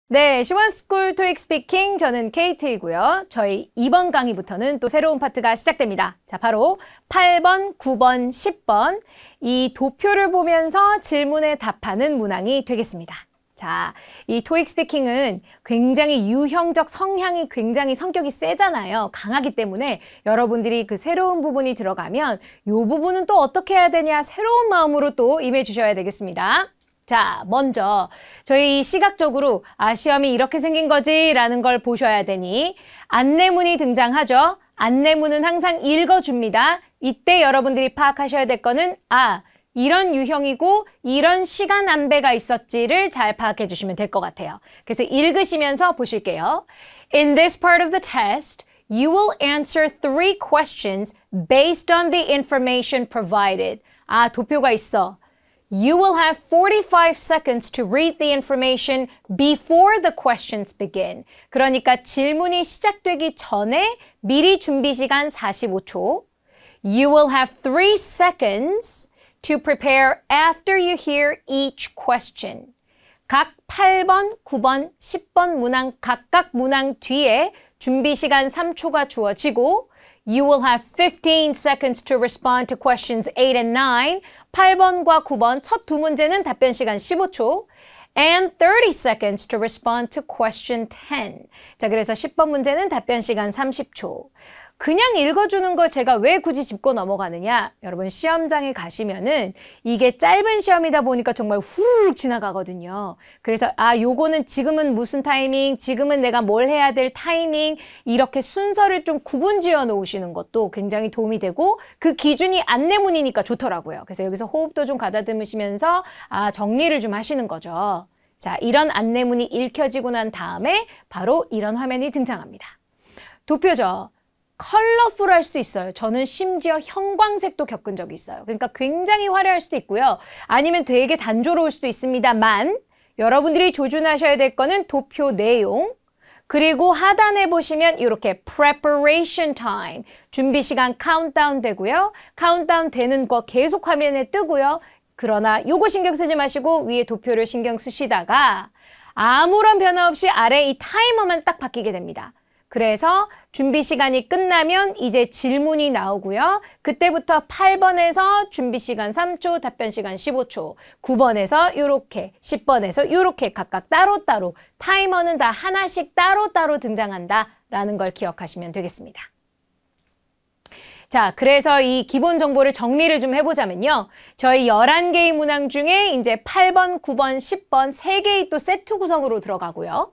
네, 시원스쿨 토익 스피킹 저는 케이트이고요. 저희 이번 강의부터는 또 새로운 파트가 시작됩니다. 자, 바로 8번, 9번, 10번 이 도표를 보면서 질문에 답하는 문항이 되겠습니다. 자, 이 토익 스피킹은 굉장히 유형적 성향이 굉장히 성격이 세잖아요. 강하기 때문에 여러분들이 그 새로운 부분이 들어가면 이 부분은 또 어떻게 해야 되냐 새로운 마음으로 또 임해 주셔야 되겠습니다. 자, 먼저 저희 시각적으로 시험이 이렇게 생긴 거지 라는 걸 보셔야 되니 안내문이 등장하죠. 안내문은 항상 읽어줍니다. 이때 여러분들이 파악하셔야 될 거는 이런 유형이고 이런 시간 안배가 있었지를 잘 파악해 주시면 될 것 같아요. 그래서 읽으시면서 보실게요. In this part of the test, you will answer 3 questions based on the information provided. 도표가 있어. You will have 45 seconds to read the information before the questions begin. 그러니까 질문이 시작되기 전에 미리 준비 시간 45초. You will have 3 seconds to prepare after you hear each question. 각 8번, 9번, 10번 문항 각각 문항 뒤에 준비 시간 3초가 주어지고 You will have 15 seconds to respond to questions 8 and 9. 8번과 9번 첫 두 문제는 답변 시간 15초. And 30 seconds to respond to question 10. 자, 그래서 10번 문제는 답변 시간 30초. 그냥 읽어주는 걸 제가 왜 굳이 짚고 넘어가느냐? 여러분 시험장에 가시면은 이게 짧은 시험이다 보니까 정말 후루룩 지나가거든요. 그래서 요거는 지금은 무슨 타이밍, 지금은 내가 뭘 해야 될 타이밍 이렇게 순서를 좀 구분 지어 놓으시는 것도 굉장히 도움이 되고 그 기준이 안내문이니까 좋더라고요. 그래서 여기서 호흡도 좀 가다듬으시면서 정리를 좀 하시는 거죠. 자, 이런 안내문이 읽혀지고 난 다음에 바로 이런 화면이 등장합니다. 도표죠. 컬러풀할 수도 있어요. 저는 심지어 형광색도 겪은 적이 있어요. 그러니까 굉장히 화려할 수도 있고요. 아니면 되게 단조로울 수도 있습니다만 여러분들이 조준하셔야 될 거는 도표 내용 그리고 하단에 보시면 이렇게 preparation time 준비 시간 카운트다운 되고요. 카운트다운 되는 거 계속 화면에 뜨고요. 그러나 요거 신경 쓰지 마시고 위에 도표를 신경 쓰시다가 아무런 변화 없이 아래 이 타이머만 딱 바뀌게 됩니다. 그래서 준비 시간이 끝나면 이제 질문이 나오고요. 그때부터 8번에서 준비 시간 3초, 답변 시간 15초, 9번에서 이렇게, 10번에서 이렇게 각각 따로따로 타이머는 다 하나씩 따로따로 등장한다라는 걸 기억하시면 되겠습니다. 자, 그래서 이 기본 정보를 정리를 좀 해보자면요. 저희 11개의 문항 중에 이제 8번, 9번, 10번 3개의 또 세트 구성으로 들어가고요.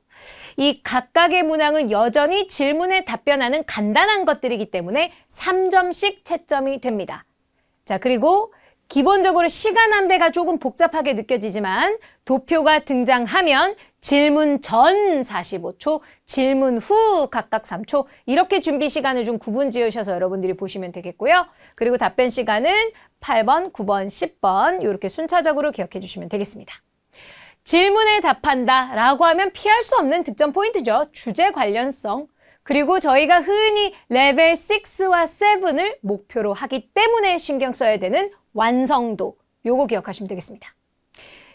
이 각각의 문항은 여전히 질문에 답변하는 간단한 것들이기 때문에 3점씩 채점이 됩니다. 자, 그리고 기본적으로 시간 안배가 조금 복잡하게 느껴지지만 도표가 등장하면 질문 전 45초, 질문 후 각각 3초 이렇게 준비 시간을 좀 구분 지으셔서 여러분들이 보시면 되겠고요. 그리고 답변 시간은 8번, 9번, 10번 이렇게 순차적으로 기억해 주시면 되겠습니다. 질문에 답한다 라고 하면 피할 수 없는 득점 포인트죠. 주제 관련성. 그리고 저희가 흔히 레벨 6와 7을 목표로 하기 때문에 신경 써야 되는 완성도. 요거 기억하시면 되겠습니다.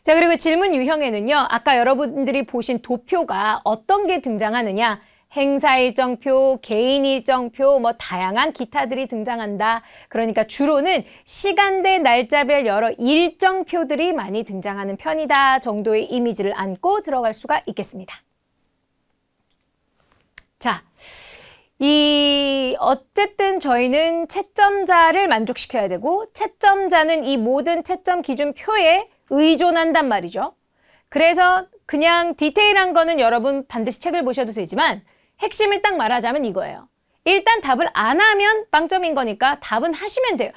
자, 그리고 질문 유형에는요. 아까 여러분들이 보신 도표가 어떤 게 등장하느냐. 행사 일정표, 개인 일정표, 다양한 기타들이 등장한다. 그러니까 주로는 시간대 날짜별 여러 일정표들이 많이 등장하는 편이다 정도의 이미지를 안고 들어갈 수가 있겠습니다. 자, 어쨌든 저희는 채점자를 만족시켜야 되고 채점자는 이 모든 채점 기준표에 의존한단 말이죠. 그래서 그냥 디테일한 거는 여러분 반드시 책을 보셔도 되지만 핵심을 딱 말하자면 이거예요. 일단 답을 안 하면 빵점인 거니까 답은 하시면 돼요.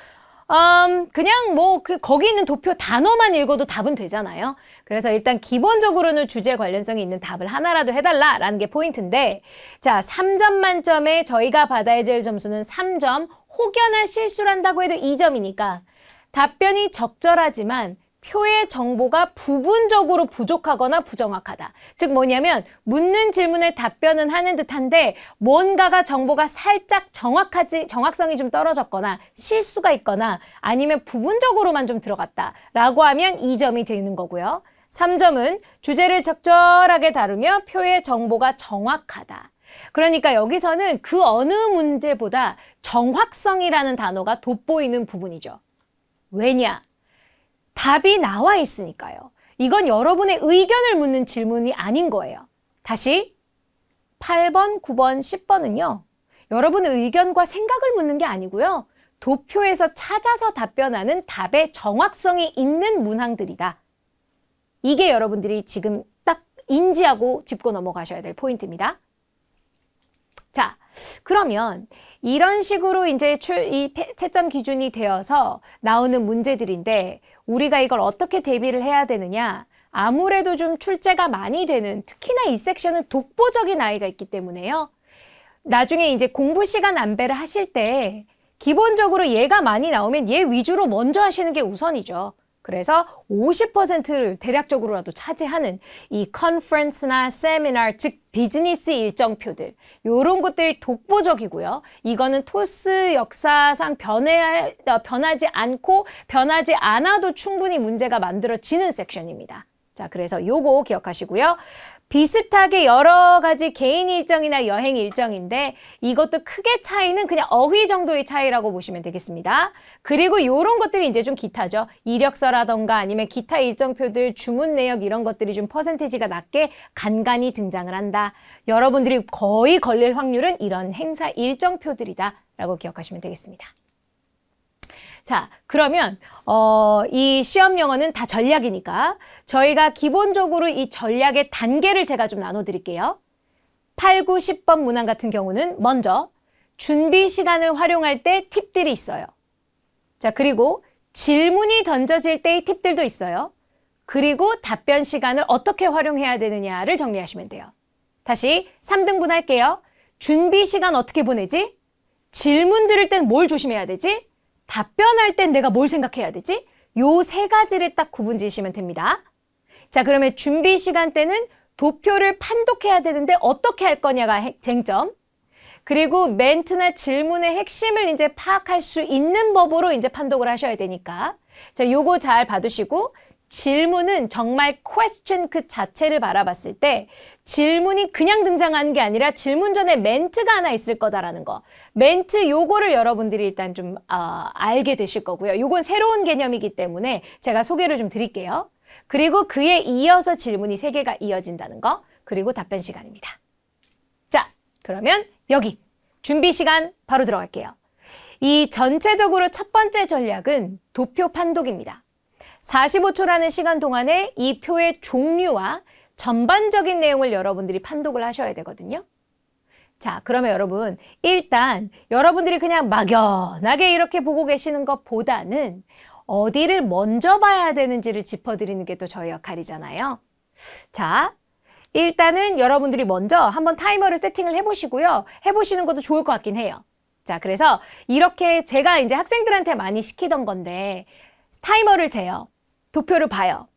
그냥 거기 있는 도표 단어만 읽어도 답은 되잖아요. 그래서 일단 기본적으로는 주제 관련성이 있는 답을 하나라도 해달라라는 게 포인트인데 자, 3점 만점에 저희가 받아야 될 점수는 3점, 혹여나 실수를 한다고 해도 2점이니까 답변이 적절하지만 표의 정보가 부분적으로 부족하거나 부정확하다. 즉 뭐냐면 묻는 질문에 답변은 하는 듯한데 뭔가가 정보가 살짝 정확성이 좀 떨어졌거나 실수가 있거나 아니면 부분적으로만 좀 들어갔다라고 하면 2점이 되는 거고요. 3점은 주제를 적절하게 다루며 표의 정보가 정확하다. 그러니까 여기서는 그 어느 문제보다 정확성이라는 단어가 돋보이는 부분이죠. 왜냐? 답이 나와 있으니까요. 이건 여러분의 의견을 묻는 질문이 아닌 거예요. 다시 8번, 9번, 10번은요. 여러분의 의견과 생각을 묻는 게 아니고요. 도표에서 찾아서 답변하는 답의 정확성이 있는 문항들이다. 이게 여러분들이 지금 딱 인지하고 짚고 넘어가셔야 될 포인트입니다. 자, 그러면 이런 식으로 이제 이 채점 기준이 되어서 나오는 문제들인데 우리가 이걸 어떻게 대비를 해야 되느냐? 아무래도 좀 출제가 많이 되는, 특히나 이 섹션은 독보적인 아이가 있기 때문에요. 나중에 이제 공부 시간 안배를 하실 때 기본적으로 얘가 많이 나오면 얘 위주로 먼저 하시는 게 우선이죠. 그래서 50%를 대략적으로라도 차지하는 이 컨퍼런스나 세미나, 즉 비즈니스 일정표들, 요런 것들이 독보적이고요. 이거는 토스 역사상 변하지 않고 변하지 않아도 충분히 문제가 만들어지는 섹션입니다. 자, 그래서 요거 기억하시고요. 비슷하게 여러 가지 개인 일정이나 여행 일정인데 이것도 크게 차이는 그냥 어휘 정도의 차이라고 보시면 되겠습니다. 그리고 요런 것들이 이제 좀 기타죠. 이력서라던가 아니면 기타 일정표들, 주문 내역 이런 것들이 좀 퍼센테이지가 낮게 간간히 등장을 한다. 여러분들이 거의 걸릴 확률은 이런 행사 일정표들이다 라고 기억하시면 되겠습니다. 자, 그러면 이 시험 영어는 다 전략이니까 저희가 기본적으로 이 전략의 단계를 제가 좀 나눠드릴게요. 8, 9, 10번 문항 같은 경우는 먼저 준비 시간을 활용할 때 팁들이 있어요. 자, 그리고 질문이 던져질 때의 팁들도 있어요. 그리고 답변 시간을 어떻게 활용해야 되느냐를 정리하시면 돼요. 다시 3등분 할게요. 준비 시간 어떻게 보내지? 질문 들을 땐 뭘 조심해야 되지? 답변할 땐 내가 뭘 생각해야 되지? 요 세 가지를 딱 구분 지으시면 됩니다. 자, 그러면 준비 시간 때는 도표를 판독해야 되는데 어떻게 할 거냐가 쟁점. 그리고 멘트나 질문의 핵심을 이제 파악할 수 있는 법으로 이제 판독을 하셔야 되니까. 자, 요거 잘 봐두시고 질문은 정말 question 그 자체를 바라봤을 때 질문이 그냥 등장하는 게 아니라 질문 전에 멘트가 하나 있을 거다라는 거. 멘트 요거를 여러분들이 일단 좀 알게 되실 거고요. 요건 새로운 개념이기 때문에 제가 소개를 좀 드릴게요. 그리고 그에 이어서 질문이 3개가 이어진다는 거. 그리고 답변 시간입니다. 자, 그러면 여기 준비 시간 바로 들어갈게요. 이 전체적으로 첫 번째 전략은 도표 판독입니다. 45초라는 시간 동안에 이 표의 종류와 전반적인 내용을 여러분들이 판독을 하셔야 되거든요. 자, 그러면 여러분 일단 여러분들이 그냥 막연하게 이렇게 보고 계시는 것보다는 어디를 먼저 봐야 되는지를 짚어드리는 게 또 저희 역할이잖아요. 자, 일단은 여러분들이 먼저 한번 타이머를 세팅을 해보시고요. 해보시는 것도 좋을 것 같긴 해요. 자, 그래서 이렇게 제가 이제 학생들한테 많이 시키던 건데 타이머를 재요. 도표를 봐요.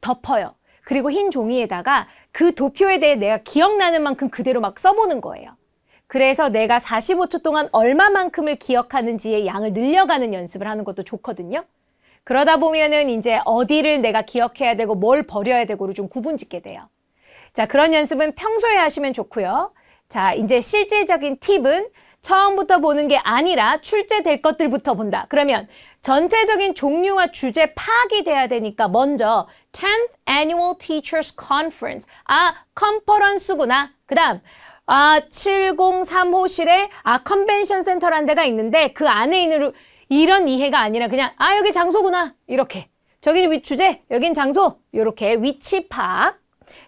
덮어요. 그리고 흰 종이에다가 그 도표에 대해 내가 기억나는 만큼 그대로 막 써보는 거예요. 그래서 내가 45초 동안 얼마만큼을 기억하는지의 양을 늘려가는 연습을 하는 것도 좋거든요. 그러다 보면은 이제 어디를 내가 기억해야 되고 뭘 버려야 되고를 좀 구분짓게 돼요. 자, 그런 연습은 평소에 하시면 좋고요. 자, 이제 실질적인 팁은 처음부터 보는 게 아니라 출제될 것들부터 본다. 그러면 전체적인 종류와 주제 파악이 돼야 되니까 먼저 10th Annual Teachers Conference. 아, 컨퍼런스구나. 그 다음 703호실에 컨벤션 센터라는 데가 있는데 그 안에 있는 이런 이해가 아니라 그냥 여기 장소구나. 이렇게. 저기 주제, 여긴 장소. 이렇게 위치 파악.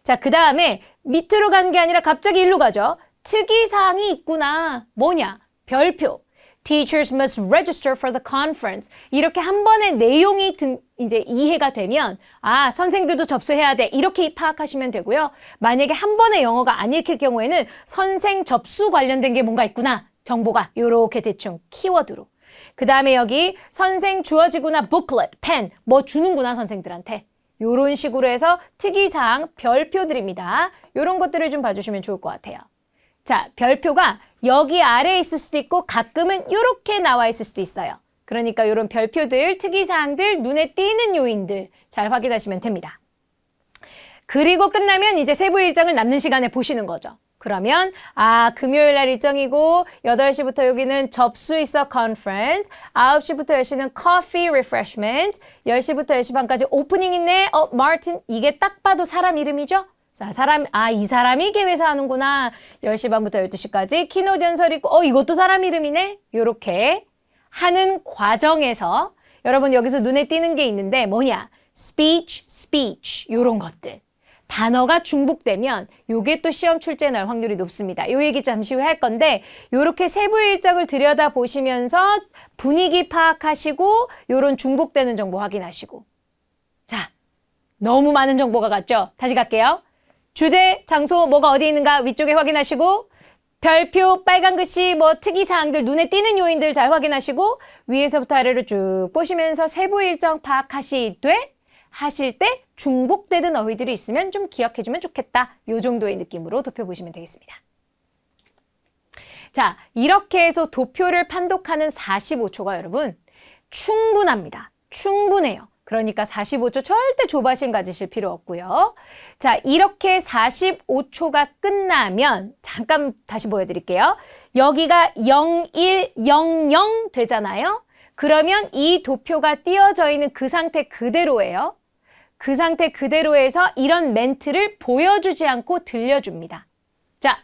자, 그 다음에 밑으로 가는 게 아니라 갑자기 일로 가죠. 특이사항이 있구나. 뭐냐? 별표. Teachers must register for the conference. 이렇게 한 번에 내용이 이제 이해가 되면 선생들도 접수해야 돼. 이렇게 파악하시면 되고요. 만약에 한 번에 영어가 안 읽힐 경우에는 선생 접수 관련된 게 뭔가 있구나. 정보가 이렇게 대충 키워드로. 그 다음에 여기 선생 주어지구나. booklet, 펜. 뭐 주는구나 선생들한테. 요런 식으로 해서 특이사항, 별표들입니다. 요런 것들을 좀 봐주시면 좋을 것 같아요. 자, 별표가 여기 아래에 있을 수도 있고 가끔은 이렇게 나와 있을 수도 있어요. 그러니까 이런 별표들, 특이사항들, 눈에 띄는 요인들 잘 확인하시면 됩니다. 그리고 끝나면 이제 세부 일정을 남는 시간에 보시는 거죠. 그러면 금요일 날 일정이고 8시부터 여기는 접수 있어 컨퍼런스, 9시부터 10시는 커피 리프레시먼트, 10시부터 10시 반까지 오프닝 있네. 마틴, 이게 딱 봐도 사람 이름이죠? 자, 이 사람이 개회사 하는구나. 10시 반부터 12시까지 키노 연설 있고 이것도 사람 이름이네. 요렇게 하는 과정에서 여러분 여기서 눈에 띄는 게 있는데 뭐냐? speech 요런 것들. 단어가 중복되면 요게 또 시험 출제 날 확률이 높습니다. 요 얘기 잠시 후에 할 건데 요렇게 세부 일정을 들여다보시면서 분위기 파악하시고 요런 중복되는 정보 확인하시고. 자, 너무 많은 정보가 갔죠? 다시 갈게요. 주제, 장소, 뭐가 어디 있는가 위쪽에 확인하시고 별표, 빨간 글씨, 특이사항들, 눈에 띄는 요인들 잘 확인하시고 위에서부터 아래로 쭉 보시면서 세부 일정 하실 때 중복되는 어휘들이 있으면 좀 기억해주면 좋겠다. 요 정도의 느낌으로 도표 보시면 되겠습니다. 자, 이렇게 해서 도표를 판독하는 45초가 여러분 충분합니다. 충분해요. 그러니까 45초 절대 조바심 가지실 필요 없고요. 자, 이렇게 45초가 끝나면 잠깐 다시 보여드릴게요. 여기가 0100 되잖아요. 그러면 이 도표가 띄어져 있는 그 상태 그대로예요. 그 상태 그대로에서 이런 멘트를 보여주지 않고 들려줍니다. 자,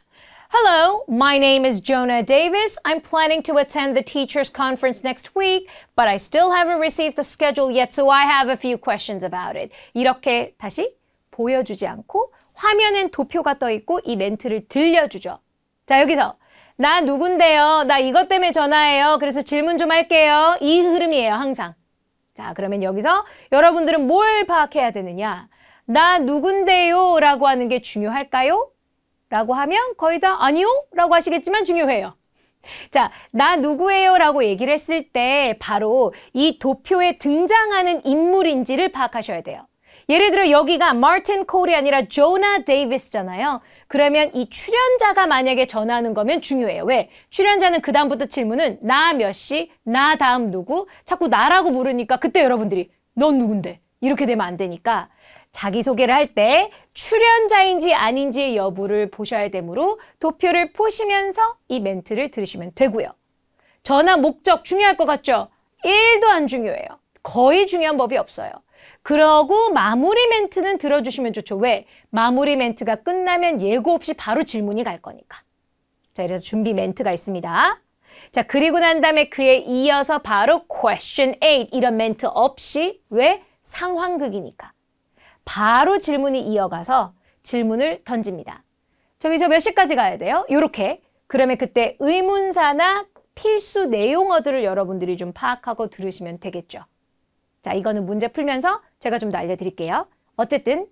Hello, my name is Jonah Davis. I'm planning to attend the teachers conference next week, but I still haven't received the schedule yet, so I have a few questions about it. 이렇게 다시 보여주지 않고 화면엔 도표가 떠 있고 이 멘트를 들려주죠. 자, 여기서 나 누군데요? 나 이것 때문에 전화해요. 그래서 질문 좀 할게요. 이 흐름이에요, 항상. 자, 그러면 여기서 여러분들은 뭘 파악해야 되느냐? 나 누군데요? 라고 하는 게 중요할까요? 라고 하면 거의 다 아니요? 라고 하시겠지만 중요해요. 자, 나 누구예요? 라고 얘기를 했을 때 바로 이 도표에 등장하는 인물인지를 파악하셔야 돼요. 예를 들어 여기가 마틴 콜이 아니라 조나 데이비스잖아요. 그러면 이 출연자가 만약에 전화하는 거면 중요해요. 왜? 출연자는 그 다음부터 질문은 나 몇 시, 나 다음 누구, 자꾸 나라고 물으니까 그때 여러분들이 넌 누군데? 이렇게 되면 안 되니까 자기소개를 할 때 출연자인지 아닌지의 여부를 보셔야 되므로 도표를 보시면서 이 멘트를 들으시면 되고요. 전화 목적 중요할 것 같죠? 1도 안 중요해요. 거의 중요한 법이 없어요. 그러고 마무리 멘트는 들어주시면 좋죠. 왜? 마무리 멘트가 끝나면 예고 없이 바로 질문이 갈 거니까. 자, 그래서 준비 멘트가 있습니다. 자, 그리고 난 다음에 그에 이어서 바로 question 8 이런 멘트 없이 왜? 상황극이니까. 바로 질문이 이어가서 질문을 던집니다. 저 몇 시까지 가야 돼요? 요렇게. 그러면 그때 의문사나 필수 내용어들을 여러분들이 좀 파악하고 들으시면 되겠죠. 자, 이거는 문제 풀면서 제가 좀 더 알려드릴게요. 어쨌든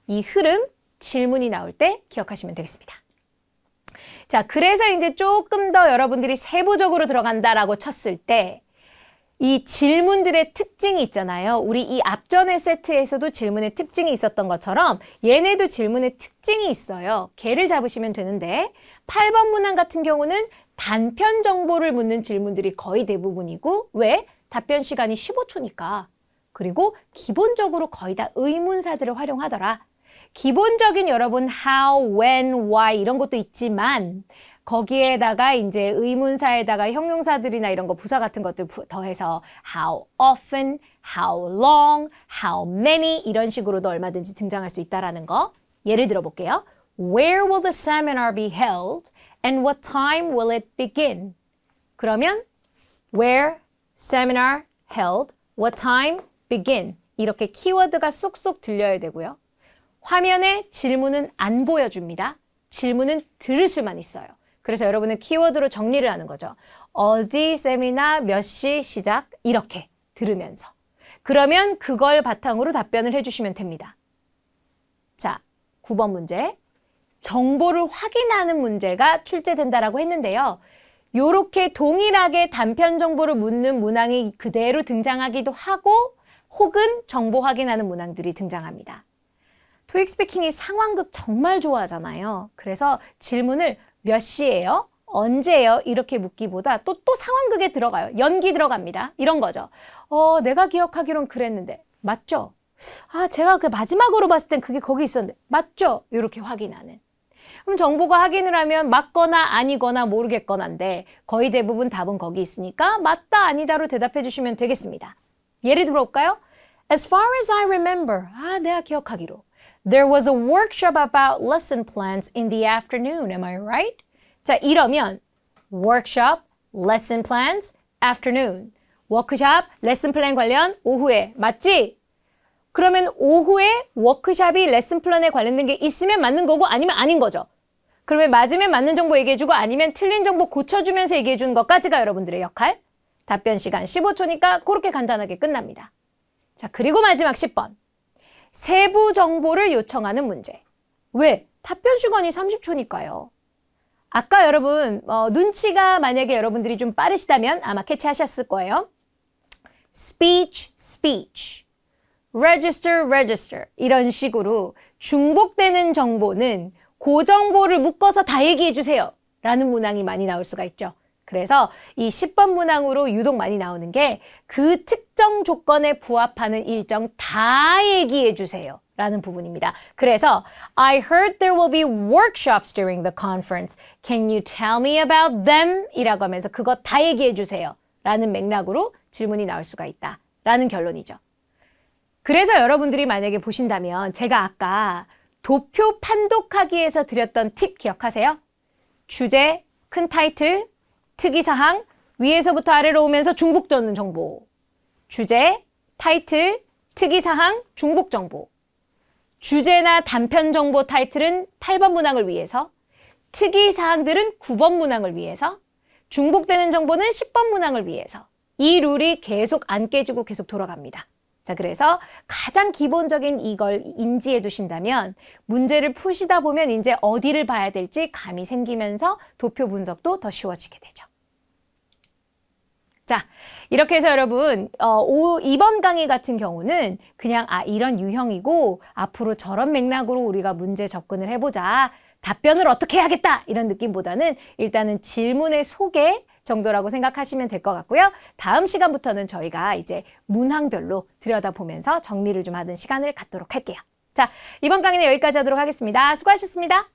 이 흐름, 질문이 나올 때 기억하시면 되겠습니다. 자, 그래서 이제 조금 더 여러분들이 세부적으로 들어간다라고 쳤을 때 이 질문들의 특징이 있잖아요. 우리 이 앞전의 세트에서도 질문의 특징이 있었던 것처럼 얘네도 질문의 특징이 있어요. 걔를 잡으시면 되는데 8번 문항 같은 경우는 단편 정보를 묻는 질문들이 거의 대부분이고 왜? 답변 시간이 15초니까. 그리고 기본적으로 거의 다 의문사들을 활용하더라. 기본적인 여러분 how, when, why 이런 것도 있지만 거기에다가 이제 의문사에다가 형용사들이나 이런 거 부사 같은 것들 더해서 how often, how long, how many 이런 식으로도 얼마든지 등장할 수 있다라는 거. 예를 들어 볼게요. Where will the seminar be held and what time will it begin? 그러면 where seminar held, what time begin 이렇게 키워드가 쏙쏙 들려야 되고요. 화면에 질문은 안 보여줍니다. 질문은 들을 수만 있어요. 그래서 여러분은 키워드로 정리를 하는 거죠. 어디 세미나 몇 시 시작 이렇게 들으면서. 그러면 그걸 바탕으로 답변을 해주시면 됩니다. 자, 9번 문제. 정보를 확인하는 문제가 출제된다라고 했는데요. 요렇게 동일하게 단편 정보를 묻는 문항이 그대로 등장하기도 하고 혹은 정보 확인하는 문항들이 등장합니다. 토익 스피킹이 상황극 정말 좋아하잖아요. 그래서 질문을 몇 시예요? 언제예요? 이렇게 묻기보다 또 상황극에 들어가요. 연기 들어갑니다. 이런 거죠. 내가 기억하기론 그랬는데. 맞죠? 제가 그 마지막으로 봤을 땐 그게 거기 있었는데 맞죠? 이렇게 확인하는. 그럼 정보가 확인을 하면 맞거나 아니거나 모르겠거나인데 거의 대부분 답은 거기 있으니까 맞다 아니다로 대답해 주시면 되겠습니다. 예를 들어볼까요? As far as I remember, 내가 기억하기로 There was a workshop about lesson plans in the afternoon, am I right? 자, 이러면 workshop, lesson plans, afternoon. 워크샵, 레슨 플랜 관련 오후에 맞지? 그러면 오후에 워크샵이 레슨 플랜에 관련된 게 있으면 맞는 거고 아니면 아닌 거죠. 그러면 맞으면 맞는 정보 얘기해주고 아니면 틀린 정보 고쳐주면서 얘기해주는 것까지가 여러분들의 역할. 답변 시간 15초니까 그렇게 간단하게 끝납니다. 자, 그리고 마지막 10번. 세부 정보를 요청하는 문제. 왜? 답변 시간이 30초니까요. 아까 여러분 눈치가 만약에 여러분들이 좀 빠르시다면 아마 캐치하셨을 거예요. speech, speech, register, register 이런 식으로 중복되는 정보는 그 정보를 묶어서 다 얘기해 주세요 라는 문항이 많이 나올 수가 있죠. 그래서 이 10번 문항으로 유독 많이 나오는 게 그 특정 조건에 부합하는 일정 다 얘기해 주세요 라는 부분입니다. 그래서 I heard there will be workshops during the conference. Can you tell me about them? 이라고 하면서 그거 다 얘기해 주세요 라는 맥락으로 질문이 나올 수가 있다 라는 결론이죠. 그래서 여러분들이 만약에 보신다면 제가 아까 도표 판독하기에서 드렸던 팁 기억하세요? 주제, 큰 타이틀, 특이사항, 위에서부터 아래로 오면서 중복 적는 정보. 주제, 타이틀, 특이사항, 중복 정보. 주제나 단편 정보 타이틀은 8번 문항을 위해서, 특이사항들은 9번 문항을 위해서, 중복되는 정보는 10번 문항을 위해서. 이 룰이 계속 안 깨지고 계속 돌아갑니다. 자, 그래서 가장 기본적인 이걸 인지해 두신다면 문제를 푸시다 보면 이제 어디를 봐야 될지 감이 생기면서 도표 분석도 더 쉬워지게 되죠. 자, 이렇게 해서 여러분 2번 강의 같은 경우는 그냥 이런 유형이고 앞으로 저런 맥락으로 우리가 문제 접근을 해보자. 답변을 어떻게 해야겠다 이런 느낌보다는 일단은 질문의 소개 정도라고 생각하시면 될 것 같고요. 다음 시간부터는 저희가 이제 문항별로 들여다보면서 정리를 좀 하는 시간을 갖도록 할게요. 자, 이번 강의는 여기까지 하도록 하겠습니다. 수고하셨습니다.